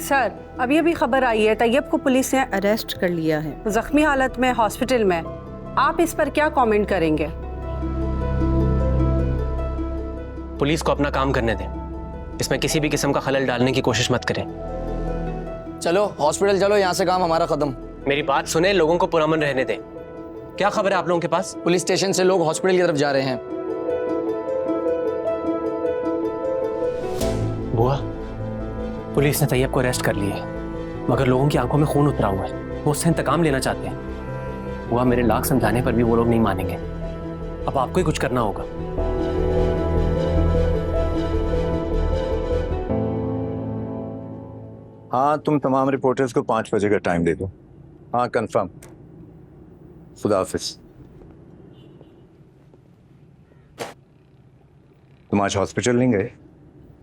Sir, अभी अभी खबर आई है तैयब को पुलिस ने अरेस्ट कर लिया है, जख्मी हालत में हॉस्पिटल में। आप इस पर क्या कमेंट करेंगे? पुलिस को अपना काम करने दें, इसमें किसी भी किस्म का खलल डालने की कोशिश मत करें। चलो हॉस्पिटल चलो, यहाँ से काम हमारा खत्म। मेरी बात सुने, लोगों को पुरअमन रहने दें। क्या खबर है आप लोगों के पास? पुलिस स्टेशन से लोग हॉस्पिटल की तरफ जा रहे हैं। बुआ, पुलिस ने तैयब को अरेस्ट कर लिया है, मगर लोगों की आंखों में खून उतरा हुआ है। वो उससे इंतकाम लेना चाहते हैं। बुआ, मेरे लाख समझाने पर भी वो लोग नहीं मानेंगे। अब आपको ही कुछ करना होगा। हाँ, तुम तमाम रिपोर्टर्स को 5 बजे का टाइम दे दो। हाँ, कंफर्म। खुदा हाफिज। तुम आज हॉस्पिटल नहीं गए?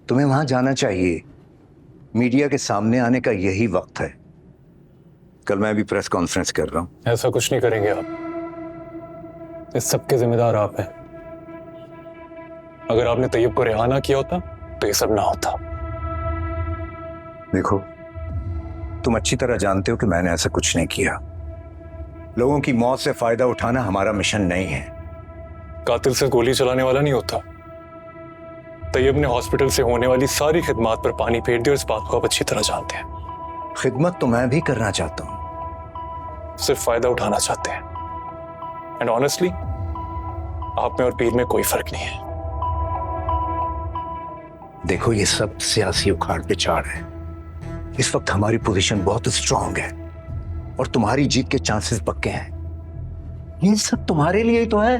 तुम्हें वहां जाना चाहिए। मीडिया के सामने आने का यही वक्त है। कल मैं भी प्रेस कॉन्फ्रेंस कर रहा हूं। ऐसा कुछ नहीं करेंगे आप। इस सब के जिम्मेदार आप हैं। अगर आपने तैयब को रिहा ना किया होता तो ये सब ना होता। देखो, तुम अच्छी तरह जानते हो कि मैंने ऐसा कुछ नहीं किया। लोगों की मौत से फायदा उठाना हमारा मिशन नहीं है। कातिल से गोली चलाने वाला नहीं होता। तैयब ने हॉस्पिटल से होने वाली सारी खिदमात पर पानी फेर दिया और इस बात को आप अच्छी तरह जानते हैं। खिदमत तो मैं भी करना चाहता हूं, सिर्फ फायदा उठाना चाहते हैं। एंड ऑनेस्टली, आप में और पीर में कोई फर्क नहीं है। देखो, ये सब सियासी उखाड़ पिछाड़ है। इस वक्त हमारी पोजीशन बहुत स्ट्रांग है और तुम्हारी जीत के चांसेस पक्के हैं। ये सब तुम्हारे लिए ही तो है।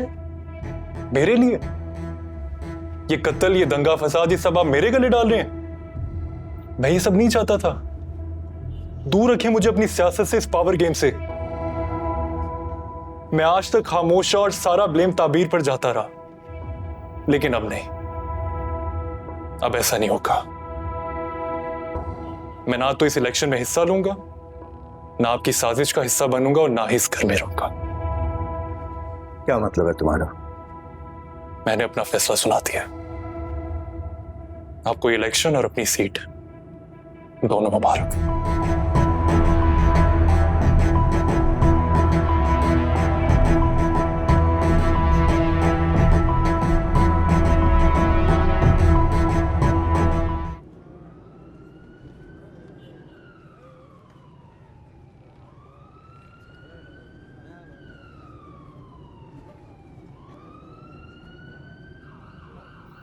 मेरे लिए? ये कत्ल, ये दंगा फसाद, ये सब आप मेरे गले डाल रहे हैं? मैं ये सब नहीं चाहता था। दूर रखें मुझे अपनी सियासत से, इस पावर गेम से। मैं आज तक खामोश और सारा ब्लेम ताबीर पर जाता रहा, लेकिन अब नहीं। अब ऐसा नहीं होगा। मैं ना तो इस इलेक्शन में हिस्सा लूंगा, ना आपकी साजिश का हिस्सा बनूंगा और ना ही इस घर में रहूंगा। क्या मतलब है तुम्हारा? मैंने अपना फैसला सुना दिया। आपको इलेक्शन और अपनी सीट दोनों मुबारक।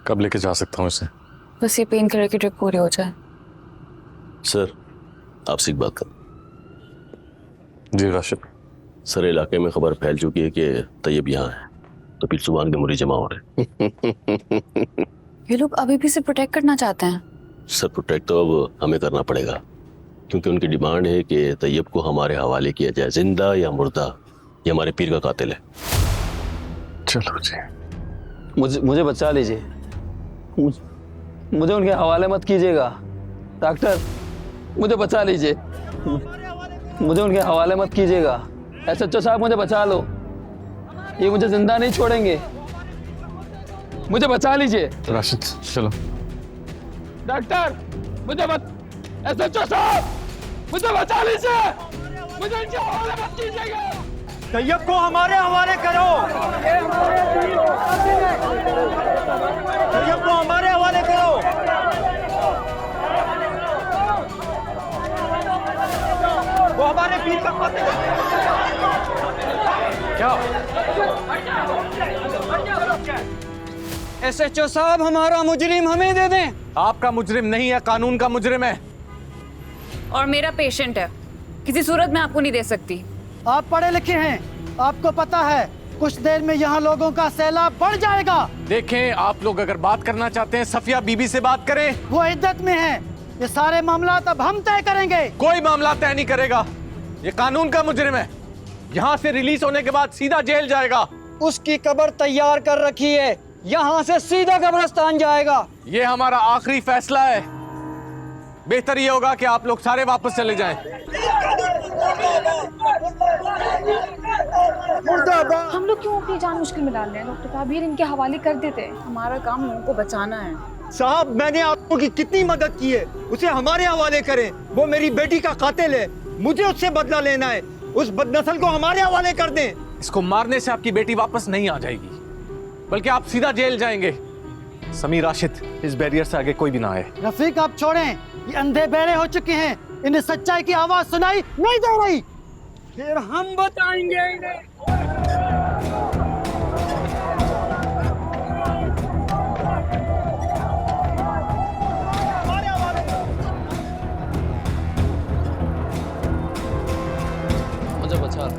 कब लेके जा सकता हूँ इसे? बस ये पेन किलर की ट्रिप पूरी हो जाए। सर, आपसे एक बात कर। जी राशिद। सर, इलाके में खबर फैल चुकी है कि तैयब यहाँ है, तो फिर सुबह के मुरी जमा हो रहे हैं। ये लोग अभी भी इसे प्रोटेक्ट करना चाहते हैं। सर, प्रोटेक्ट तो अब हमें करना पड़ेगा, क्योंकि उनकी डिमांड है कि तैयब को हमारे हवाले किया जाए, जिंदा या मुर्दा। ये हमारे पीर का कातिल है। चलो जी। मुझे बचा लीजिए। मुझे उनके हवाले मत कीजिएगा। डॉक्टर, मुझे बचा लीजिए। मुझे उनके हवाले मत कीजिएगा। एसएचओ साहब, मुझे बचा लो। ये मुझे जिंदा नहीं छोड़ेंगे। मुझे बचा लीजिए। राशिद, चलो। डॉक्टर, मुझे एसएचओ साहब, मुझे बचा लीजिए। मुझे इनके हवाले मत कीजिएगा। तैयब को हमारे हवाले करो। तैयब को हमारे हवाले करो। वो हमारे पीर का कातिल है। क्या? एसएचओ साहब, हमारा मुजरिम हमें दे दें। आपका मुजरिम नहीं है, कानून का मुजरिम है। और मेरा पेशेंट है, किसी सूरत में आपको नहीं दे सकती। आप पढ़े लिखे हैं, आपको पता है कुछ देर में यहाँ लोगों का सैलाब बढ़ जाएगा। देखें, आप लोग अगर बात करना चाहते हैं, सफिया बीबी से बात करें। वो इद्दत में है। ये सारे मामला अब हम तय करेंगे। कोई मामला तय नहीं करेगा। ये कानून का मुजरिम है। यहाँ से रिलीज होने के बाद सीधा जेल जाएगा। उसकी कब्र तैयार कर रखी है, यहाँ से सीधा कब्रिस्तान जाएगा। ये हमारा आखिरी फैसला है। बेहतर ये होगा कि आप लोग सारे वापस चले जाएं। हम लोग क्यों अपनी जान मुश्किल में डाल रहे हैं? डॉक्टर ताबीर इनके हवाले कर देते। हमारा काम उनको बचाना है। साहब मैंने आपको की कितनी मदद की है, उसे हमारे हवाले करें। वो मेरी बेटी का कातिल है, मुझे उससे बदला लेना है। उस बदनस्ल को हमारे हवाले कर दें। इसको मारने से आपकी बेटी वापस नहीं आ जाएगी, बल्कि आप सीधा जेल जाएंगे। समीर, राशिद, इस बैरियर से आगे कोई भी ना आए। रफीक आप छोड़ें, ये अंधे बहरे हो चुके हैं, इन्हें सच्चाई की आवाज सुनाई नहीं दे रही। फिर हम बताएंगे इन्हें। मुझे बचा लो,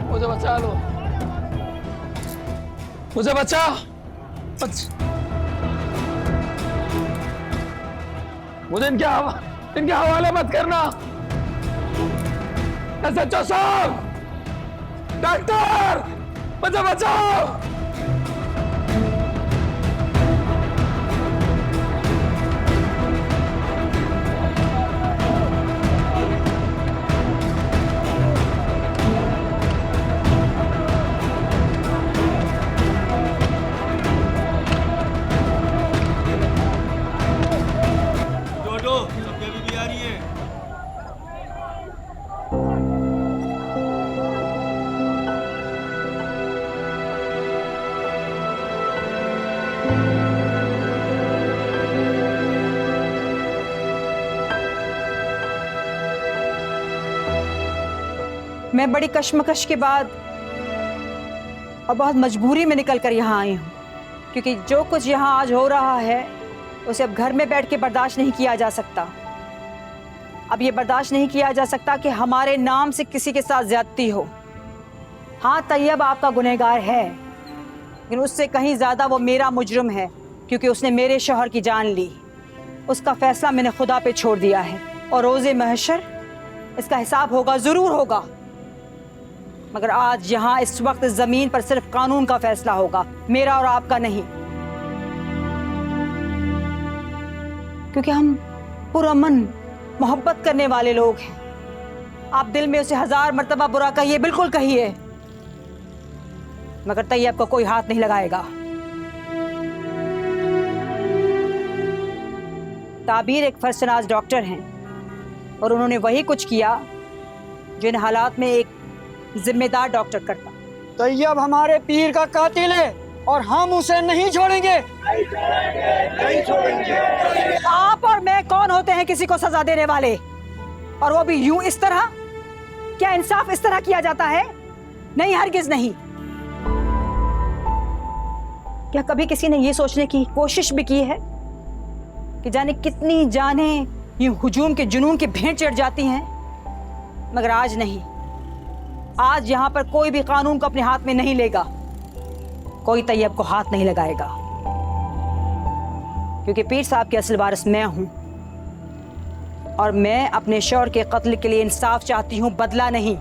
मुझे बचा लो, मुझे बचा। मुझे इनके हवाले मत करना। SHO साहब, डॉक्टर, मुझे बचाओ। मैं बड़ी कश्मकश के बाद और बहुत मजबूरी में निकल कर यहाँ आई हूँ, क्योंकि जो कुछ यहाँ आज हो रहा है उसे अब घर में बैठ के बर्दाश्त नहीं किया जा सकता। अब ये बर्दाश्त नहीं किया जा सकता कि हमारे नाम से किसी के साथ ज्यादती हो। हाँ, तैयब आपका गुनहगार है, लेकिन उससे कहीं ज़्यादा वो मेरा मुजरिम है, क्योंकि उसने मेरे शौहर की जान ली। उसका फैसला मैंने खुदा पे छोड़ दिया है और रोज़े महशर इसका हिसाब होगा, ज़रूर होगा। मगर आज यहाँ इस वक्त ज़मीन पर सिर्फ कानून का फैसला होगा, मेरा और आपका नहीं, क्योंकि हम पुरअमन मोहब्बत करने वाले लोग हैं। आप दिल में उसे 1000 मर्तबा बुरा कहिए, बिल्कुल कहिए, मगर तैयब को कोई हाथ नहीं लगाएगा। ताबीर एक फर्शनाज डॉक्टर हैं और उन्होंने वही कुछ किया जो इन हालात में एक जिम्मेदार डॉक्टर करता। तैयब हमारे पीर का कातिल है और हम उसे नहीं छोड़ेंगे। नहीं छोड़ेंगे। आप और मैं कौन होते हैं किसी को सजा देने वाले, और वो भी यूं इस तरह? क्या इंसाफ इस तरह किया जाता है? नहीं, हरगिज नहीं। क्या कभी किसी ने ये सोचने की कोशिश भी की है कि जाने कितनी जानें यूं हुजूम के जुनून की भेंट चढ़ जाती हैं? मगर आज नहीं। आज यहां पर कोई भी कानून को अपने हाथ में नहीं लेगा, कोई तैयब को हाथ नहीं लगाएगा, क्योंकि पीर साहब के असल वारिस मैं हूं और मैं अपने शौहर के कत्ल के लिए इंसाफ चाहती हूं, बदला नहीं।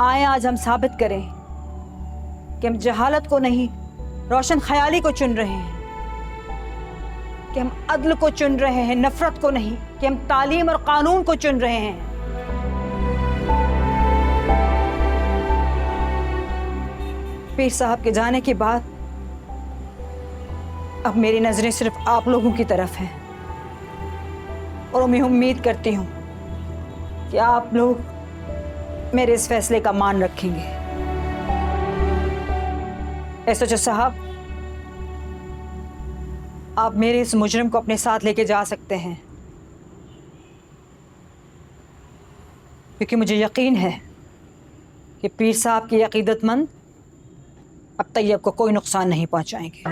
आए आज हम साबित करें कि हम जहालत को नहीं, रोशन ख्याली को चुन रहे हैं, कि हम अदल को चुन रहे हैं, नफरत को नहीं, कि हम तालीम और कानून को चुन रहे हैं। पीर साहब के जाने के बाद अब मेरी नजरें सिर्फ आप लोगों की तरफ हैं और मैं उम्मीद करती हूं कि आप लोग मेरे इस फैसले का मान रखेंगे। SHO साहब, आप मेरे इस मुजरिम को अपने साथ लेके जा सकते हैं, क्योंकि मुझे यकीन है कि पीर साहब के अकीदतमंद अब तैयब को कोई नुकसान नहीं पहुंचाएंगे।